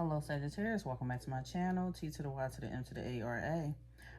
Hello Sagittarius, welcome back to my channel, T to the Y to the M to the A-R-A.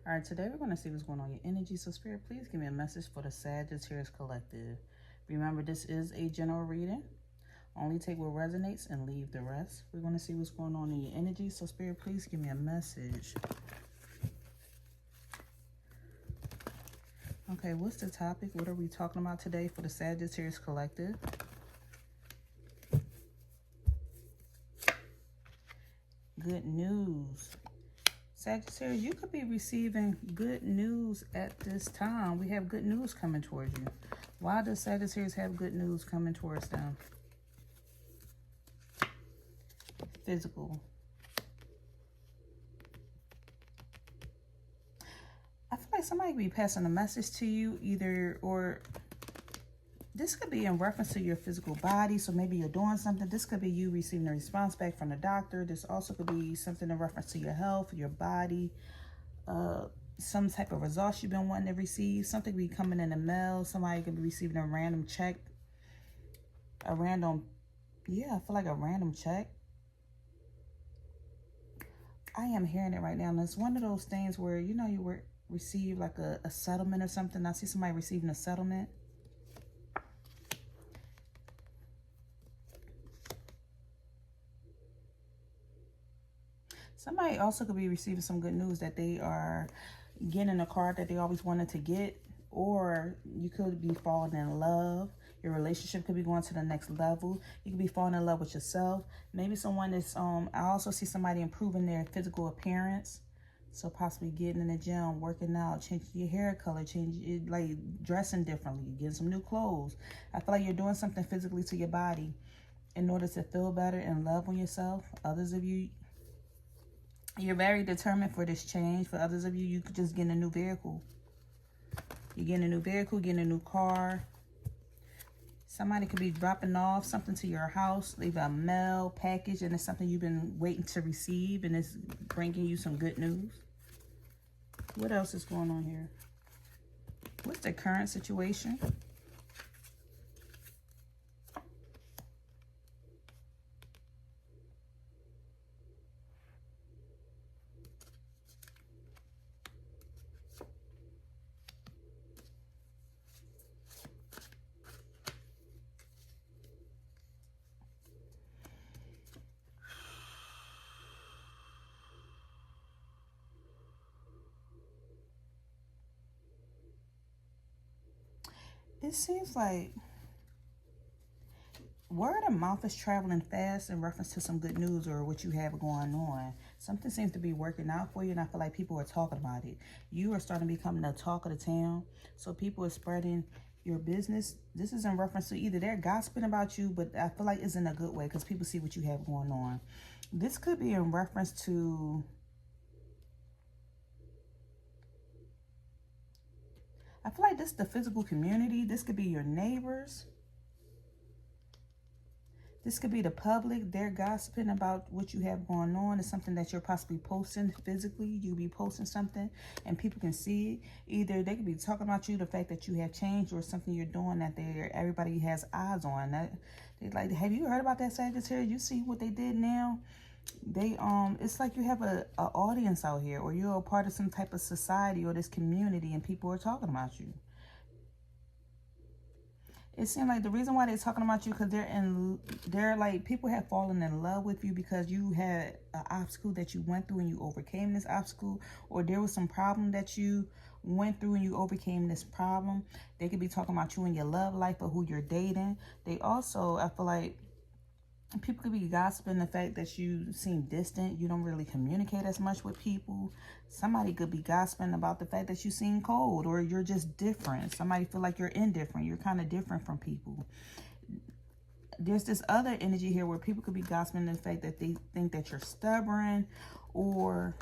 Alright, today we're going to see what's going on in your energy. So Spirit, please give me a message for the Sagittarius Collective. Remember, this is a general reading. Only take what resonates and leave the rest. We're going to see what's going on in your energy. So Spirit, please give me a message. Okay, what's the topic? What are we talking about today for the Sagittarius Collective? Good news. Sagittarius, you could be receiving good news at this time. We have good news coming towards you. Why does Sagittarius have good news coming towards them? Physical. I feel like somebody could be passing a message to you or this could be in reference to your physical body. So maybe you're doing something. This could be you receiving a response back from the doctor. This also could be something in reference to your health, your body, some type of results you've been wanting to receive. Something be coming in the mail. Somebody could be receiving a random check. I feel like a random check. I am hearing it right now. And it's one of those things where, you know, you receive like a settlement or something. I see somebody receiving a settlement. Somebody also could be receiving some good news that they are getting a car that they always wanted to get, or you could be falling in love. Your relationship could be going to the next level. You could be falling in love with yourself. Maybe someone is, I also see somebody improving their physical appearance. So possibly getting in the gym, working out, changing your hair color, changing it, like dressing differently, getting some new clothes. I feel like you're doing something physically to your body in order to feel better and love on yourself. Others of you, you're very determined for this change. For others of you, you could just get a new vehicle. You're getting a new vehicle, getting a new car. Somebody could be dropping off something to your house, leave a mail package, and it's something you've been waiting to receive, and it's bringing you some good news. What else is going on here? What's the current situation? It seems like word of mouth is traveling fast in reference to some good news or what you have going on. Something seems to be working out for you, and I feel like people are talking about it. You are starting to become the talk of the town. So people are spreading your business. This is in reference to either they're gossiping about you, but I feel like it's in a good way because people see what you have going on. This could be in reference to... I feel like this is the physical community. This could be your neighbors. This could be the public. They're gossiping about what you have going on. It's something that you're possibly posting physically. You'll be posting something and people can see it. Either they could be talking about you, the fact that you have changed, or something you're doing that everybody has eyes on. That they like, have you heard about that Sagittarius? You see what they did now? They it's like you have a audience out here, or you're a part of some type of society or this community, and people are talking about you. It seems like the reason why they're talking about you because they're like, people have fallen in love with you because you had an obstacle that you went through and you overcame this obstacle, or there was some problem that you went through and you overcame this problem. They could be talking about you in your love life or who you're dating. They also, I feel like, people could be gossiping the fact that you seem distant. You don't really communicate as much with people. Somebody could be gossiping about the fact that you seem cold, or you're just different. Somebody feel like you're indifferent. You're kind of different from people. There's this other energy here where people could be gossiping the fact that they think that you're stubborn, or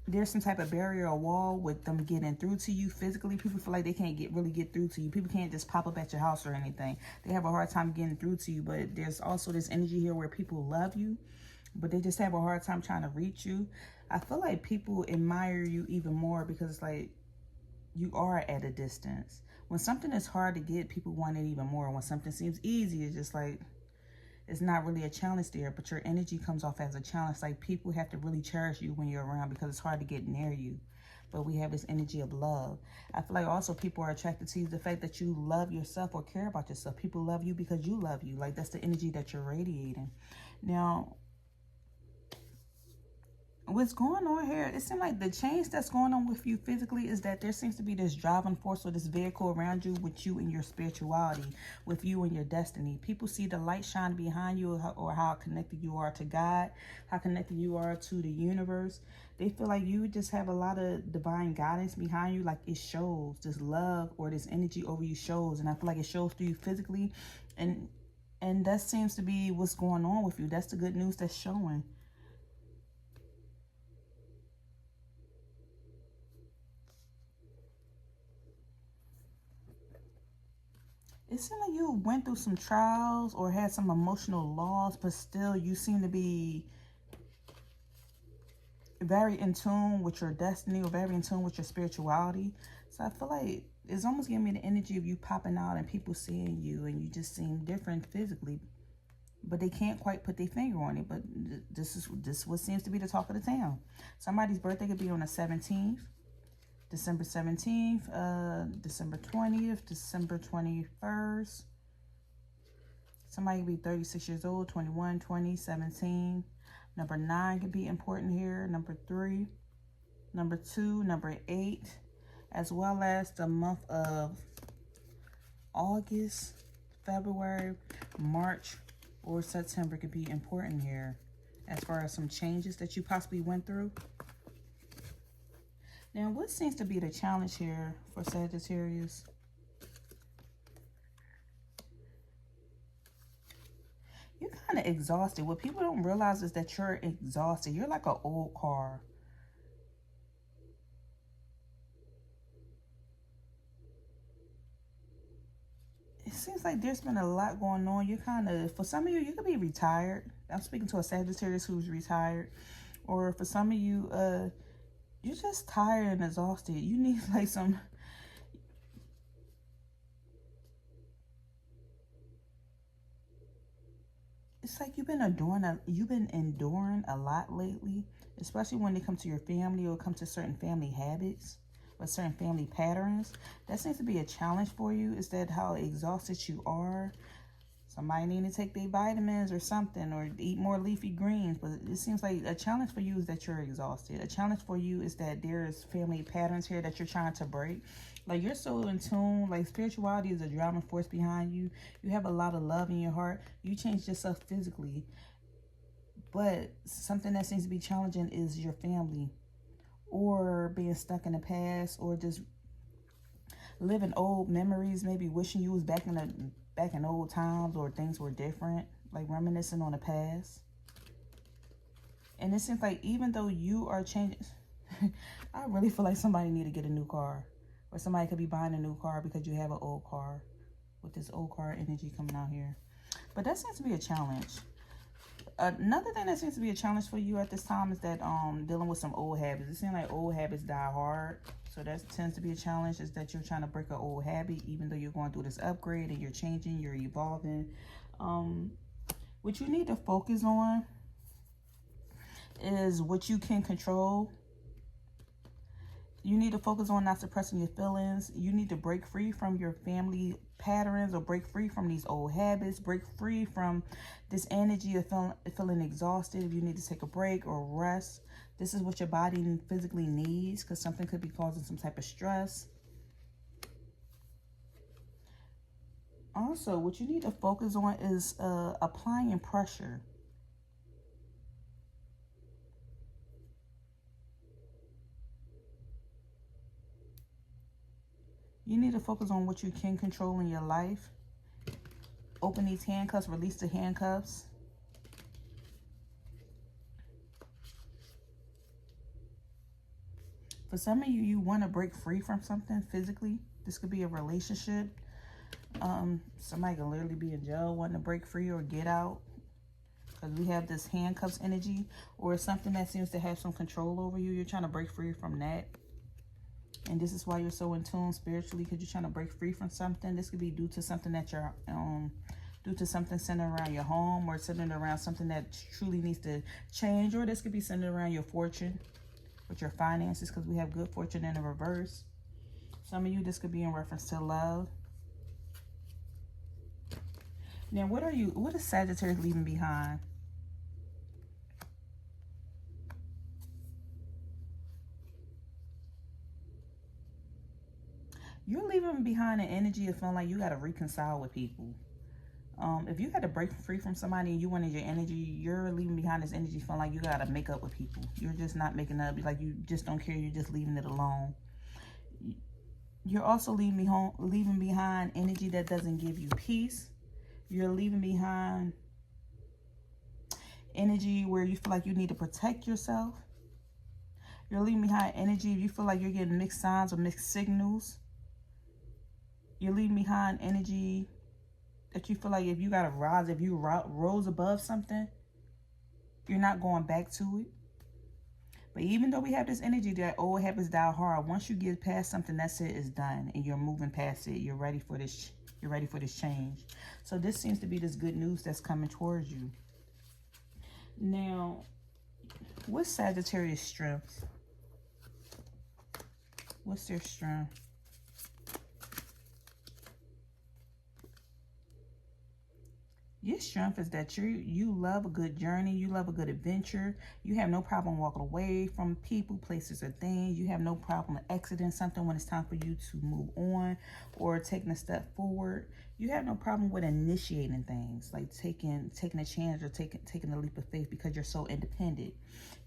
there's some type of barrier or wall with them getting through to you physically. People feel like they can't really get through to you. People can't just pop up at your house or anything. They have a hard time getting through to you. But there's also this energy here where people love you, but they just have a hard time trying to reach you. I feel like people admire you even more because it's like you are at a distance. When something is hard to get, people want it even more. When something seems easy, it's just like, it's not really a challenge there, but your energy comes off as a challenge. Like people have to really cherish you when you're around because it's hard to get near you. But we have this energy of love. I feel like also people are attracted to you, the fact that you love yourself or care about yourself. People love you because you love you. Like that's the energy that you're radiating. Now, what's going on here, it seems like the change that's going on with you physically is that there seems to be this driving force or this vehicle around you with you and your spirituality, with you and your destiny. People see the light shine behind you, or how connected you are to God, how connected you are to the universe. They feel like you just have a lot of divine guidance behind you. Like it shows, this love or this energy over you shows. And I feel like it shows through you physically. And that seems to be what's going on with you. That's the good news that's showing. It seemed like you went through some trials or had some emotional loss, but still you seem to be very in tune with your destiny or very in tune with your spirituality. So I feel like it's almost giving me the energy of you popping out and people seeing you and you just seem different physically, but they can't quite put their finger on it. But this is what seems to be the talk of the town. Somebody's birthday could be on the 17th. December 17th, December 20th, December 21st. Somebody could be 36 years old, 21, 20, 17. Number 9 could be important here. Number 3, number 2, number 8, as well as the month of August, February, March, or September could be important here as far as some changes that you possibly went through. Now, what seems to be the challenge here for Sagittarius? You're kind of exhausted. What people don't realize is that you're exhausted. You're like an old car. It seems like there's been a lot going on. You're kind of, for some of you, you could be retired. I'm speaking to a Sagittarius who's retired. Or for some of you, you're just tired and exhausted. You need like some... It's like you've been enduring a lot lately, especially when it comes to your family or come to certain family habits or certain family patterns. That seems to be a challenge for you, is that how exhausted you are. Somebody need to take their vitamins or something, or eat more leafy greens. But it seems like a challenge for you is that you're exhausted. A challenge for you is that there's family patterns here that you're trying to break. Like you're so in tune, like spirituality is a driving force behind you. You have a lot of love in your heart. You changed yourself physically. But something that seems to be challenging is your family, or being stuck in the past, or just living old memories, maybe wishing you was back in old times, or things were different, like reminiscing on the past. And it seems like even though you are changing, I really feel like somebody need to get a new car, or somebody could be buying a new car because you have an old car, with this old car energy coming out here. But that seems to be a challenge. Another thing that seems to be a challenge for you at this time is that dealing with some old habits. It seems like old habits die hard. So that tends to be a challenge, is that you're trying to break an old habit, even though you're going through this upgrade and you're changing, you're evolving. What you need to focus on is what you can control. You need to focus on not suppressing your feelings. You need to break free from your family patterns, or break free from these old habits. Break free from this energy of feeling exhausted. If you need to take a break or rest, this is what your body physically needs, because something could be causing some type of stress. Also, what you need to focus on is applying pressure. You need to focus on what you can control in your life. Open these handcuffs, release the handcuffs. For some of you, you want to break free from something physically. This could be a relationship. Somebody could literally be in jail wanting to break free or get out, because we have this handcuffs energy, or something that seems to have some control over you. You're trying to break free from that. And this is why you're so in tune spiritually, because you're trying to break free from something. This could be due to something that you're due to something centered around your home or centered around something that truly needs to change. Or this could be centered around your fortune with your finances, because we have good fortune in the reverse. Some of you, this could be in reference to love. Now, what is Sagittarius leaving behind? You're leaving behind an energy of feeling like you got to reconcile with people. If you had to break free from somebody and you wanted your energy, you're leaving behind this energy feeling like you got to make up with people. You're just not making up. Like you just don't care. You're just leaving it alone. You're also leaving behind energy that doesn't give you peace. You're leaving behind energy where you feel like you need to protect yourself. You're leaving behind energy if you feel like you're getting mixed signs or mixed signals. You're leaving behind energy that you feel like if you got to rise, if you rose above something, you're not going back to it. But even though we have this energy that old habits die hard, once you get past something, that's it, it's done, and you're moving past it. You're ready for this. You're ready for this change. So this seems to be this good news that's coming towards you. Now, what's Sagittarius' strength? What's their strength? Your strength is that you love a good journey. You love a good adventure. You have no problem walking away from people, places, or things. You have no problem exiting something when it's time for you to move on or taking a step forward. You have no problem with initiating things, like taking a chance or taking a leap of faith, because you're so independent.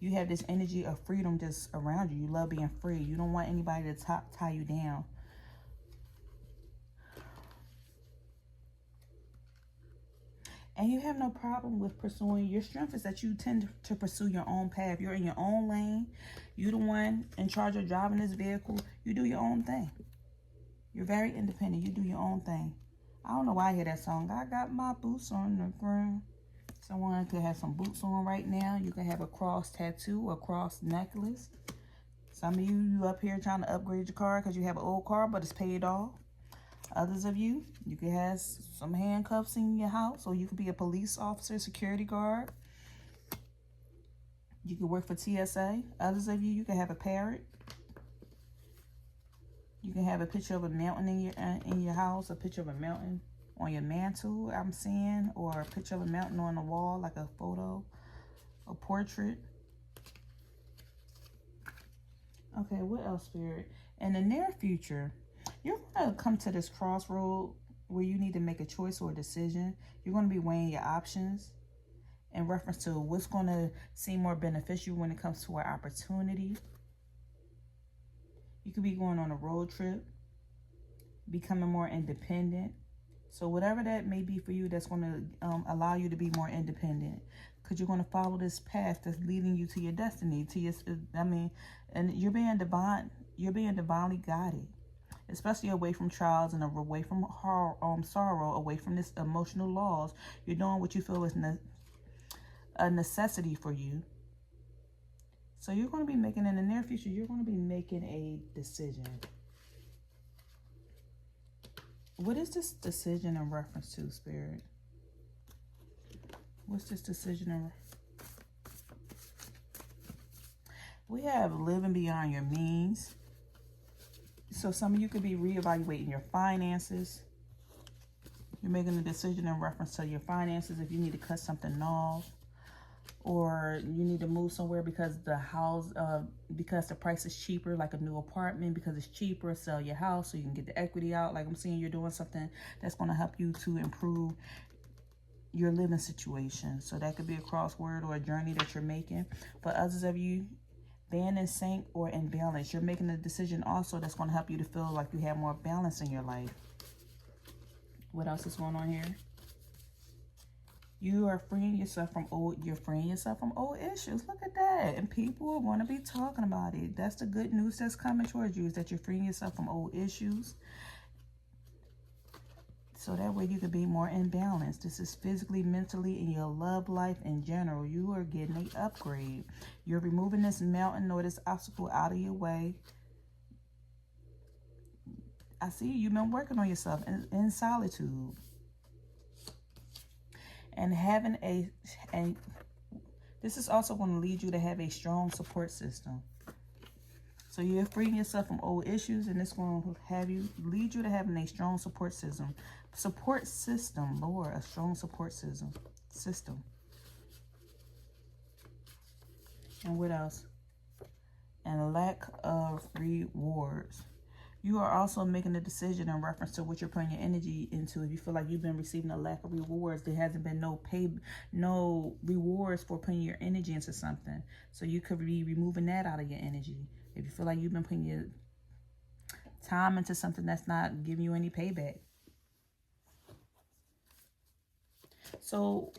You have this energy of freedom just around you. You love being free. You don't want anybody to tie you down. And you have no problem with pursuing. Your strength is that you tend to pursue your own path. You're in your own lane. You're the one in charge of driving this vehicle. You do your own thing. You're very independent. You do your own thing. I don't know why I hear that song. I got my boots on the ground. Someone could have some boots on right now. You could have a cross tattoo, a cross necklace. Some of you up here trying to upgrade your car because you have an old car, but it's paid off. Others of you, you could have some handcuffs in your house, or you could be a police officer, security guard. You could work for TSA. Others of you, you could have a parrot. You can have a picture of a mountain in your house, a picture of a mountain on your mantle, I'm seeing, or a picture of a mountain on the wall, like a photo, a portrait. Okay, what else, Spirit? In the near future, you're going to come to this crossroad where you need to make a choice or a decision. You're going to be weighing your options in reference to what's going to seem more beneficial when it comes to an opportunity. You could be going on a road trip, becoming more independent. So whatever that may be for you, that's going to allow you to be more independent, because you're going to follow this path that's leading you to your destiny, and you're being divinely guided. Especially away from trials and away from sorrow, away from this emotional loss. You're doing what you feel is a necessity for you. So you're going to be making, in the near future, you're going to be making a decision. What is this decision in reference to, Spirit? What's this decision in? We have living beyond your means. So some of you could be reevaluating your finances. You're making a decision in reference to your finances, if you need to cut something off, or you need to move somewhere because because the price is cheaper, like a new apartment, because it's cheaper, sell your house so you can get the equity out. Like I'm seeing you're doing something that's going to help you to improve your living situation. So that could be a crossword or a journey that you're making. For others of you, being in sync or in balance, you're making a decision also that's going to help you to feel like you have more balance in your life. What else is going on here? You are freeing yourself from old issues. Look at that. And people are going to be talking about it. That's the good news that's coming towards you, is that you're freeing yourself from old issues. So that way you can be more in balance. This is physically, mentally, in your love life in general. You are getting an upgrade. You're removing this mountain or this obstacle out of your way. I see you've been working on yourself in solitude. And having and this is also going to lead you to have a strong support system. So you're freeing yourself from old issues, and it's going to lead you to having a strong support system. Support system, Lord, a strong support system. And what else? And a lack of rewards. You are also making a decision in reference to what you're putting your energy into. If you feel like you've been receiving a lack of rewards, there hasn't been no rewards for putting your energy into something. So you could be removing that out of your energy. If you feel like you've been putting your time into something that's not giving you any payback. So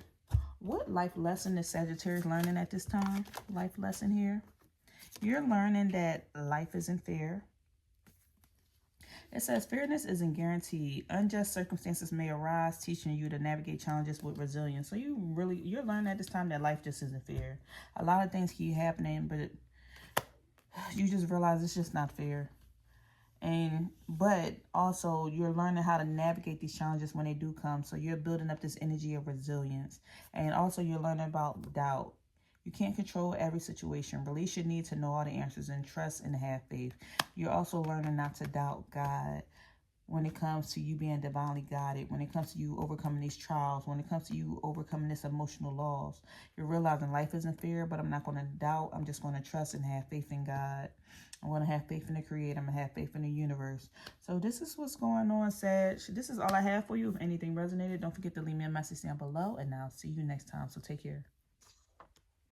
what life lesson is Sagittarius learning at this time? Life lesson here. You're learning that life isn't fair. It says fairness isn't guaranteed. Unjust circumstances may arise, teaching you to navigate challenges with resilience. So you're learning at this time that life just isn't fair. A lot of things keep happening, but you just realize it's just not fair. But also you're learning how to navigate these challenges when they do come. So you're building up this energy of resilience. And also you're learning about doubt. You can't control every situation. Release your need to know all the answers and trust and have faith. You're also learning not to doubt God when it comes to you being divinely guided, when it comes to you overcoming these trials, when it comes to you overcoming this emotional loss. You're realizing life isn't fair, but I'm not going to doubt. I'm just going to trust and have faith in God. I'm going to have faith in the Creator. I'm going to have faith in the universe. So this is what's going on, Sag. This is all I have for you. If anything resonated, don't forget to leave me a message down below, and I'll see you next time. So take care.